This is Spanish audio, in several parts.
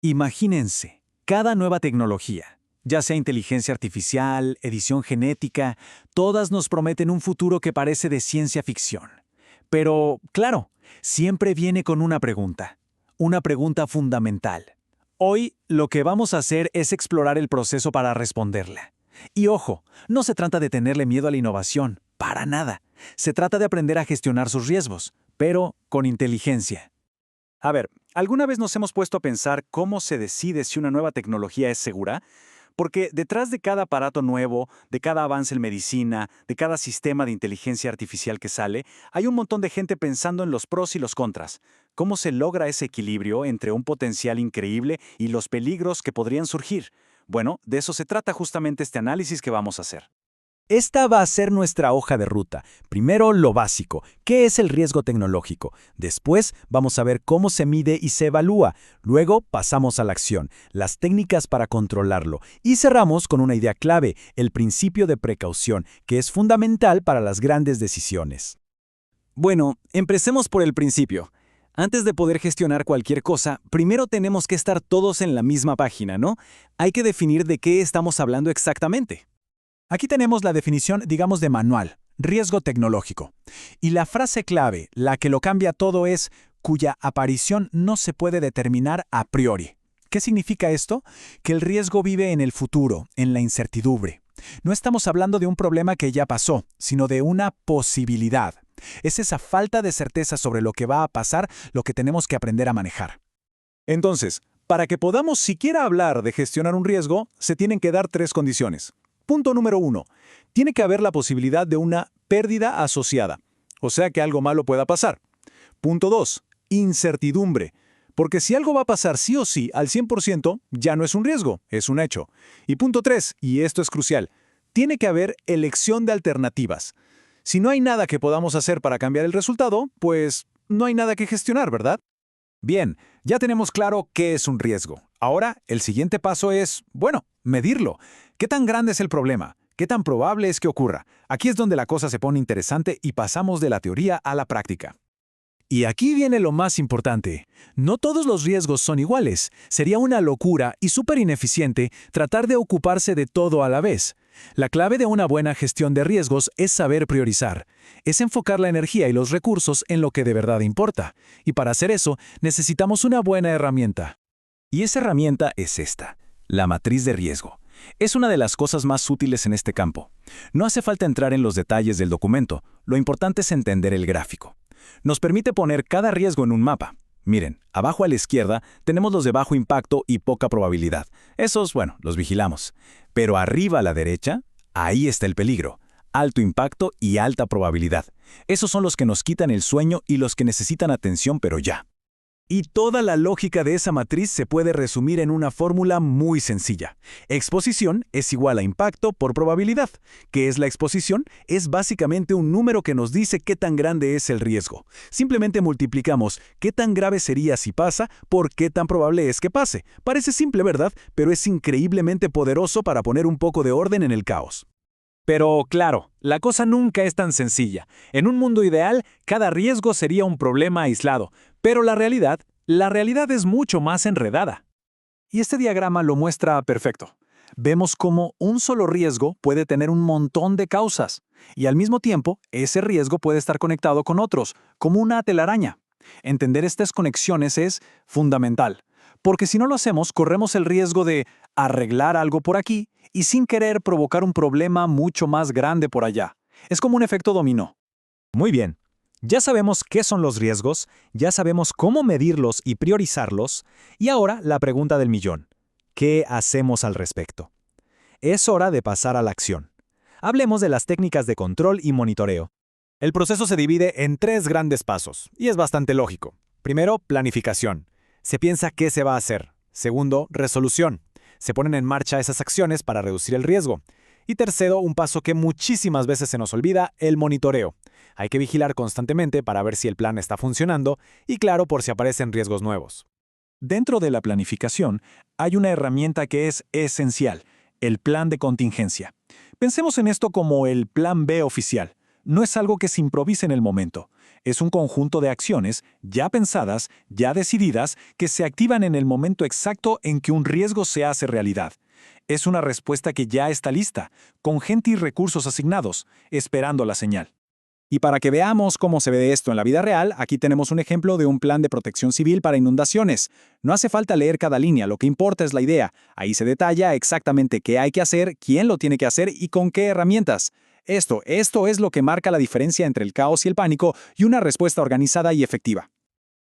Imagínense, cada nueva tecnología, ya sea inteligencia artificial, edición genética, todas nos prometen un futuro que parece de ciencia ficción. Pero, claro, siempre viene con una pregunta fundamental. Hoy lo que vamos a hacer es explorar el proceso para responderla. Y ojo, no se trata de tenerle miedo a la innovación, para nada. Se trata de aprender a gestionar sus riesgos, pero con inteligencia. A ver, ¿alguna vez nos hemos puesto a pensar cómo se decide si una nueva tecnología es segura? Porque detrás de cada aparato nuevo, de cada avance en medicina, de cada sistema de inteligencia artificial que sale, hay un montón de gente pensando en los pros y los contras. ¿Cómo se logra ese equilibrio entre un potencial increíble y los peligros que podrían surgir? Bueno, de eso se trata justamente este análisis que vamos a hacer. Esta va a ser nuestra hoja de ruta. Primero, lo básico. ¿Qué es el riesgo tecnológico? Después, vamos a ver cómo se mide y se evalúa. Luego, pasamos a la acción, las técnicas para controlarlo. Y cerramos con una idea clave, el principio de precaución, que es fundamental para las grandes decisiones. Bueno, empecemos por el principio. Antes de poder gestionar cualquier cosa, primero tenemos que estar todos en la misma página, ¿no? Hay que definir de qué estamos hablando exactamente. Aquí tenemos la definición, digamos, de manual, riesgo tecnológico. Y la frase clave, la que lo cambia todo, es cuya aparición no se puede determinar a priori. ¿Qué significa esto? Que el riesgo vive en el futuro, en la incertidumbre. No estamos hablando de un problema que ya pasó, sino de una posibilidad. Es esa falta de certeza sobre lo que va a pasar lo que tenemos que aprender a manejar. Entonces, para que podamos siquiera hablar de gestionar un riesgo, se tienen que dar tres condiciones. Punto número 1. Tiene que haber la posibilidad de una pérdida asociada, o sea que algo malo pueda pasar. Punto 2. Incertidumbre, porque si algo va a pasar sí o sí al 100%, ya no es un riesgo, es un hecho. Y punto 3, y esto es crucial, tiene que haber elección de alternativas. Si no hay nada que podamos hacer para cambiar el resultado, pues no hay nada que gestionar, ¿verdad? Bien, ya tenemos claro qué es un riesgo. Ahora, el siguiente paso es, bueno, medirlo. ¿Qué tan grande es el problema? ¿Qué tan probable es que ocurra? Aquí es donde la cosa se pone interesante y pasamos de la teoría a la práctica. Y aquí viene lo más importante. No todos los riesgos son iguales. Sería una locura y súper ineficiente tratar de ocuparse de todo a la vez. La clave de una buena gestión de riesgos es saber priorizar. Es enfocar la energía y los recursos en lo que de verdad importa. Y para hacer eso, necesitamos una buena herramienta. Y esa herramienta es esta, la matriz de riesgo. Es una de las cosas más útiles en este campo. No hace falta entrar en los detalles del documento, lo importante es entender el gráfico. Nos permite poner cada riesgo en un mapa. Miren, abajo a la izquierda tenemos los de bajo impacto y poca probabilidad. Esos, bueno, los vigilamos. Pero arriba a la derecha, ahí está el peligro. Alto impacto y alta probabilidad. Esos son los que nos quitan el sueño y los que necesitan atención, pero ya. Y toda la lógica de esa matriz se puede resumir en una fórmula muy sencilla. Exposición es igual a impacto por probabilidad. ¿Qué es la exposición? Es básicamente un número que nos dice qué tan grande es el riesgo. Simplemente multiplicamos qué tan grave sería si pasa por qué tan probable es que pase. Parece simple, ¿verdad? Pero es increíblemente poderoso para poner un poco de orden en el caos. Pero claro, la cosa nunca es tan sencilla. En un mundo ideal, cada riesgo sería un problema aislado, pero la realidad es mucho más enredada. Y este diagrama lo muestra perfecto. Vemos cómo un solo riesgo puede tener un montón de causas, y al mismo tiempo, ese riesgo puede estar conectado con otros, como una telaraña. Entender estas conexiones es fundamental, porque si no lo hacemos, corremos el riesgo de arreglar algo por aquí y sin querer provocar un problema mucho más grande por allá. Es como un efecto dominó. Muy bien. Ya sabemos qué son los riesgos, ya sabemos cómo medirlos y priorizarlos, y ahora la pregunta del millón. ¿Qué hacemos al respecto? Es hora de pasar a la acción. Hablemos de las técnicas de control y monitoreo. El proceso se divide en tres grandes pasos, y es bastante lógico. Primero, planificación. Se piensa qué se va a hacer. Segundo, resolución. Se ponen en marcha esas acciones para reducir el riesgo. Y tercero, un paso que muchísimas veces se nos olvida, el monitoreo. Hay que vigilar constantemente para ver si el plan está funcionando y, claro, por si aparecen riesgos nuevos. Dentro de la planificación, hay una herramienta que es esencial, el plan de contingencia. Pensemos en esto como el plan B oficial. no es algo que se improvise en el momento. Es un conjunto de acciones ya pensadas, ya decididas, que se activan en el momento exacto en que un riesgo se hace realidad. Es una respuesta que ya está lista, con gente y recursos asignados, esperando la señal. Y para que veamos cómo se ve esto en la vida real, aquí tenemos un ejemplo de un plan de protección civil para inundaciones. No hace falta leer cada línea, lo que importa es la idea. Ahí se detalla exactamente qué hay que hacer, quién lo tiene que hacer y con qué herramientas. Esto es lo que marca la diferencia entre el caos y el pánico y una respuesta organizada y efectiva.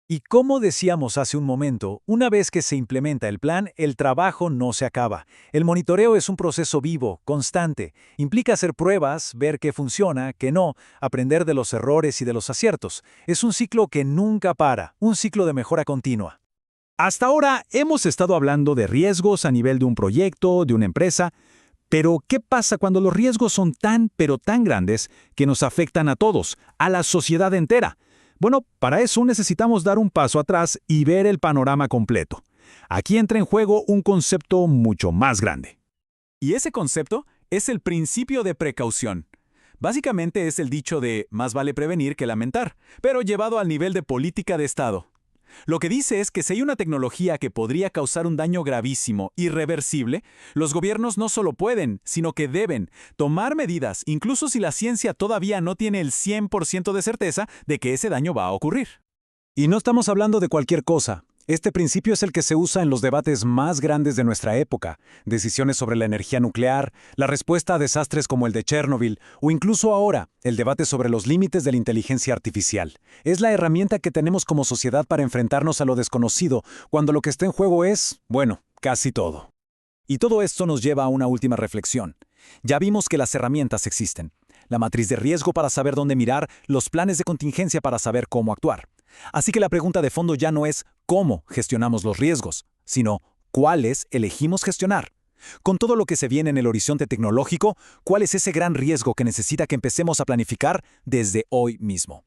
Y como decíamos hace un momento, una vez que se implementa el plan, el trabajo no se acaba. El monitoreo es un proceso vivo, constante. Implica hacer pruebas, ver qué funciona, qué no, aprender de los errores y de los aciertos. Es un ciclo que nunca para, un ciclo de mejora continua. Hasta ahora hemos estado hablando de riesgos a nivel de un proyecto, de una empresa, pero ¿qué pasa cuando los riesgos son tan, pero tan grandes que nos afectan a todos, a la sociedad entera? Bueno, para eso necesitamos dar un paso atrás y ver el panorama completo. Aquí entra en juego un concepto mucho más grande. Y ese concepto es el principio de precaución. Básicamente es el dicho de más vale prevenir que lamentar, pero llevado al nivel de política de Estado. Lo que dice es que si hay una tecnología que podría causar un daño gravísimo, irreversible, los gobiernos no solo pueden, sino que deben tomar medidas, incluso si la ciencia todavía no tiene el 100% de certeza de que ese daño va a ocurrir. Y no estamos hablando de cualquier cosa. Este principio es el que se usa en los debates más grandes de nuestra época, decisiones sobre la energía nuclear, la respuesta a desastres como el de Chernobyl, o incluso ahora, el debate sobre los límites de la inteligencia artificial. Es la herramienta que tenemos como sociedad para enfrentarnos a lo desconocido, cuando lo que está en juego es, bueno, casi todo. Y todo esto nos lleva a una última reflexión. Ya vimos que las herramientas existen. La matriz de riesgo para saber dónde mirar, los planes de contingencia para saber cómo actuar. Así que la pregunta de fondo ya no es cómo gestionamos los riesgos, sino cuáles elegimos gestionar. Con todo lo que se viene en el horizonte tecnológico, ¿cuál es ese gran riesgo que necesita que empecemos a planificar desde hoy mismo?